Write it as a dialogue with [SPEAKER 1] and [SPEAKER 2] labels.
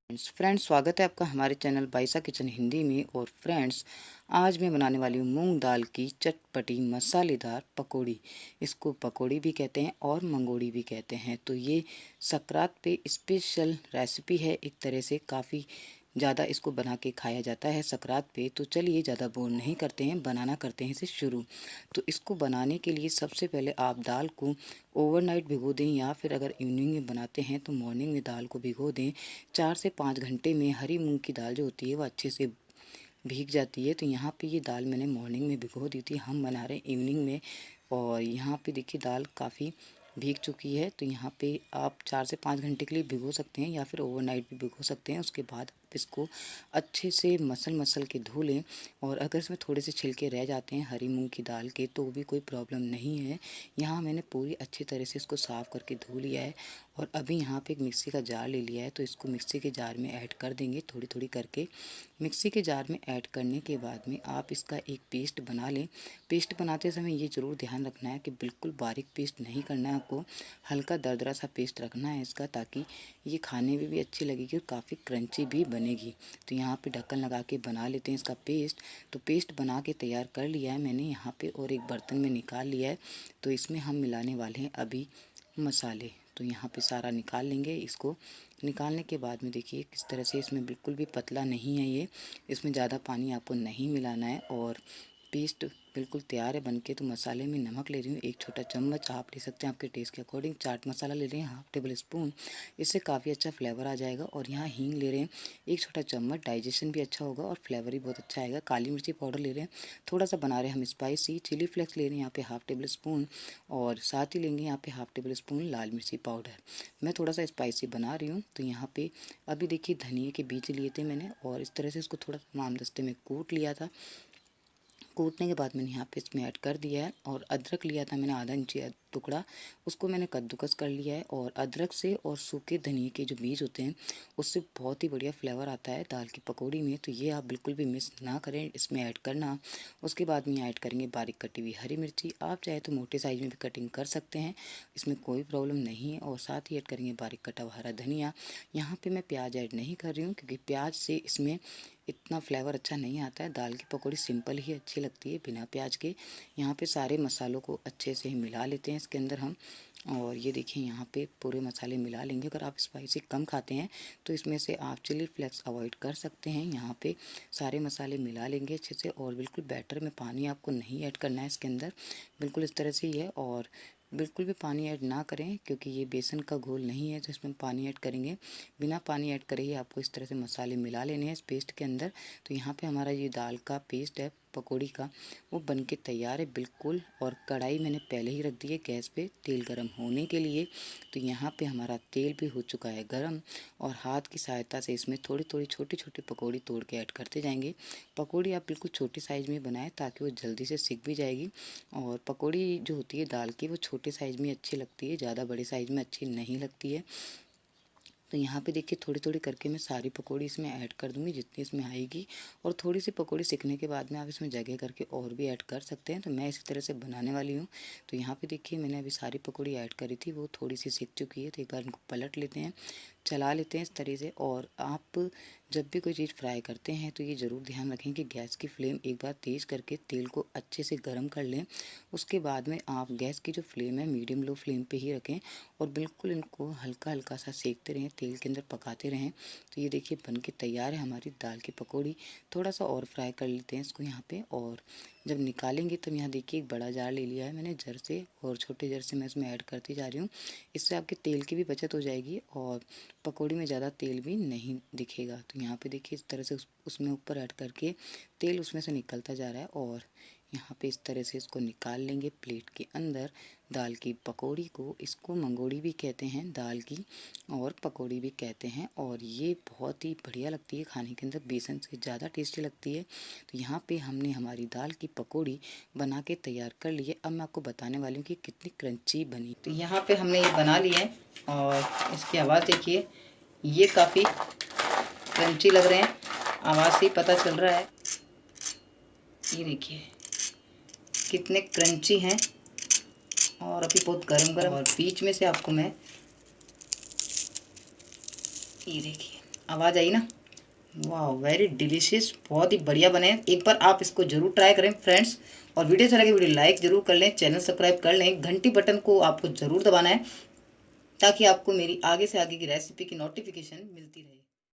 [SPEAKER 1] Friends, स्वागत है आपका हमारे चैनल बाइसा किचन हिंदी में। और फ्रेंड्स, आज मैं बनाने वाली हूँ मूंग दाल की चटपटी मसालेदार पकौड़ी। इसको पकौड़ी भी कहते हैं और मंगोड़ी भी कहते हैं। तो ये सकरात पे स्पेशल रेसिपी है। एक तरह से काफ़ी ज़्यादा इसको बना के खाया जाता है सकरात पे। तो चलिए ज़्यादा बोर नहीं करते हैं, बनाना करते हैं इसे शुरू। तो इसको बनाने के लिए सबसे पहले आप दाल को ओवरनाइट भिगो दें, या फिर अगर इवनिंग में बनाते हैं तो मॉर्निंग में दाल को भिगो दें। 4 से 5 घंटे में हरी मूंग की दाल जो होती है वो अच्छे से भीग जाती है। तो यहाँ पे ये दाल मैंने मॉर्निंग में भिगो दी थी, हम बना रहे हैं इवनिंग में। और यहाँ पे देखिए दाल काफ़ी भीग चुकी है। तो यहाँ पे आप 4 से 5 घंटे के लिए भिगो सकते हैं, या फिर ओवरनाइट भी भिगो सकते हैं। उसके बाद इसको अच्छे से मसल के धो लें। और अगर इसमें थोड़े से छिलके रह जाते हैं हरी मूंग की दाल के, तो भी कोई प्रॉब्लम नहीं है। यहाँ मैंने पूरी अच्छी तरह से इसको साफ़ करके धो लिया है। और अभी यहाँ पे एक मिक्सी का जार ले लिया है, तो इसको मिक्सी के जार में ऐड कर देंगे थोड़ी थोड़ी करके। मिक्सी के जार में ऐड करने के बाद में आप इसका एक पेस्ट बना लें। पेस्ट बनाते समय ये ज़रूर ध्यान रखना है कि बिल्कुल बारीक पेस्ट नहीं करना है आपको, हल्का दरदरा सा पेस्ट रखना है इसका, ताकि ये खाने में भी अच्छी लगेगी और काफ़ी क्रंची भी बनेगी। तो यहाँ पे ढक्कन लगा के बना लेते हैं इसका पेस्ट। तो पेस्ट बना के तैयार कर लिया है मैंने यहाँ पे, और एक बर्तन में निकाल लिया है। तो इसमें हम मिलाने वाले हैं अभी मसाले। तो यहाँ पे सारा निकाल लेंगे। इसको निकालने के बाद में देखिए किस तरह से, इसमें बिल्कुल भी पतला नहीं है ये, इसमें ज़्यादा पानी आपको नहीं मिलाना है। और पेस्ट बिल्कुल तैयार है बनके। तो मसाले में नमक ले रही हूँ 1 छोटा चम्मच, आप ले सकते हैं आपके टेस्ट के अकॉर्डिंग। चाट मसाला ले रहे हैं 1/2 टेबल स्पून, इससे काफ़ी अच्छा फ्लेवर आ जाएगा। और यहाँ हींग ले रहे हैं 1 छोटा चम्मच, डाइजेशन भी अच्छा होगा और फ्लेवर भी बहुत अच्छा आएगा। काली मिर्ची पाउडर ले रहे हैं थोड़ा सा, बना रहे हैं हम स्पाइसी। चिली फ्लेक्स ले रहे हैं यहाँ पे 1/2 टेबल स्पून, और साथ ही लेंगे यहाँ पे 1/2 टेबल स्पून लाल मिर्ची पाउडर। मैं थोड़ा सा स्पाइसी बना रही हूँ। तो यहाँ पे अभी देखिए धनिए के बीज लिए थे मैंने, और इस तरह से इसको थोड़ा मामदस्ते में कूट लिया था। कूटने के बाद मैंने यहाँ पे इसमें ऐड कर दिया है। और अदरक लिया था मैंने आधा इंची टुकड़ा, उसको मैंने कद्दूकस कर लिया है। और अदरक से और सूखे धनिए के जो बीज होते हैं उससे बहुत ही बढ़िया फ्लेवर आता है दाल की पकौड़ी में। तो ये आप बिल्कुल भी मिस ना करें, इसमें ऐड करना। उसके बाद में ऐड करेंगे बारीक कटी हुई हरी मिर्ची, आप चाहे तो मोटे साइज़ में भी कटिंग कर सकते हैं, इसमें कोई प्रॉब्लम नहीं है। और साथ ही ऐड करेंगे बारीक कटा हुआ हरा धनिया। यहाँ पे मैं प्याज ऐड नहीं कर रही हूँ, क्योंकि प्याज से इसमें इतना फ्लेवर अच्छा नहीं आता है। दाल की पकौड़ी सिंपल ही अच्छी लगती है बिना प्याज के। यहाँ पे सारे मसालों को अच्छे से ही मिला लेते हैं इसके अंदर हम। और ये देखिए यहाँ पे पूरे मसाले मिला लेंगे। अगर आप स्पाइसी कम खाते हैं तो इसमें से आप चिली फ्लेक्स अवॉइड कर सकते हैं। यहाँ पे सारे मसाले मिला लेंगे अच्छे से। और बिल्कुल बैटर में पानी आपको नहीं ऐड करना है इसके अंदर, बिल्कुल इस तरह से ही है। और बिल्कुल भी पानी ऐड ना करें, क्योंकि ये बेसन का घोल नहीं है तो इसमें पानी ऐड करेंगे। बिना पानी ऐड करे ही आपको इस तरह से मसाले मिला लेने हैं इस पेस्ट के अंदर। तो यहाँ पे हमारा ये दाल का पेस्ट है पकौड़ी का, वो बनके तैयार है बिल्कुल। और कढ़ाई मैंने पहले ही रख दी है गैस पे तेल गरम होने के लिए। तो यहाँ पे हमारा तेल भी हो चुका है गरम, और हाथ की सहायता से इसमें थोड़ी थोड़ी छोटी छोटी पकौड़ी तोड़ के ऐड करते जाएंगे। पकौड़ी आप बिल्कुल छोटी साइज़ में बनाएं, ताकि वो जल्दी से सिक भी जाएगी। और पकौड़ी जो होती है दाल की, वो छोटे साइज़ में अच्छी लगती है, ज़्यादा बड़े साइज़ में अच्छी नहीं लगती है। तो यहाँ पे देखिए थोड़ी थोड़ी करके मैं सारी पकौड़ी इसमें ऐड कर दूँगी जितनी इसमें आएगी। और थोड़ी सी पकौड़ी सीखने के बाद में आप इसमें जगह करके और भी ऐड कर सकते हैं। तो मैं इसी तरह से बनाने वाली हूँ। तो यहाँ पे देखिए मैंने अभी सारी पकौड़ी ऐड करी थी, वो थोड़ी सी सीख चुकी है। तो एक बार इनको पलट लेते हैं, चला लेते हैं इस तरह से। और आप जब भी कोई चीज़ फ्राई करते हैं तो ये ज़रूर ध्यान रखें कि गैस की फ्लेम एक बार तेज़ करके तेल को अच्छे से गर्म कर लें। उसके बाद में आप गैस की जो फ्लेम है मीडियम लो फ्लेम पे ही रखें, और बिल्कुल इनको हल्का हल्का सा सेकते रहें, तेल के अंदर पकाते रहें। तो ये देखिए बन के तैयार है हमारी दाल की पकौड़ी। थोड़ा सा और फ्राई कर लेते हैं इसको यहाँ पे। और जब निकालेंगे तब यहाँ देखिए एक बड़ा जार ले लिया है मैंने जर से, और छोटे जर से मैं इसमें ऐड करती जा रही हूँ। इससे आपके तेल की भी बचत हो जाएगी, और पकौड़ी में ज़्यादा तेल भी नहीं दिखेगा। तो यहाँ पे देखिए इस तरह से उसमें ऊपर ऐड करके तेल उसमें से निकलता जा रहा है। और यहाँ पे इस तरह से इसको निकाल लेंगे प्लेट के अंदर दाल की पकौड़ी को। इसको मंगोड़ी भी कहते हैं दाल की, और पकौड़ी भी कहते हैं। और ये बहुत ही बढ़िया लगती है खाने के अंदर, बेसन से ज़्यादा टेस्टी लगती है। तो यहाँ पे हमने हमारी दाल की पकौड़ी बना के तैयार कर ली है। अब मैं आपको बताने वाली हूँ कि कितनी क्रंची बनी। तो यहाँ पे हमने ये बना ली है, और इसकी आवाज़ देखिए, ये काफ़ी क्रंची लग रहे हैं, आवाज़ से ही पता चल रहा है। ये देखिए कितने क्रंची हैं, और अभी बहुत गरम। और बीच में से आपको मैं, ये देखिए आवाज़ आई ना? वाह, वेरी डिलीशियस, बहुत ही बढ़िया बने। एक बार आप इसको ज़रूर ट्राई करें फ्रेंड्स। और वीडियो अच्छा लगे वीडियो लाइक ज़रूर कर लें, चैनल सब्सक्राइब कर लें, घंटी बटन को आपको ज़रूर दबाना है ताकि आपको मेरी आगे से आगे की रेसिपी की नोटिफिकेशन मिलती रहे।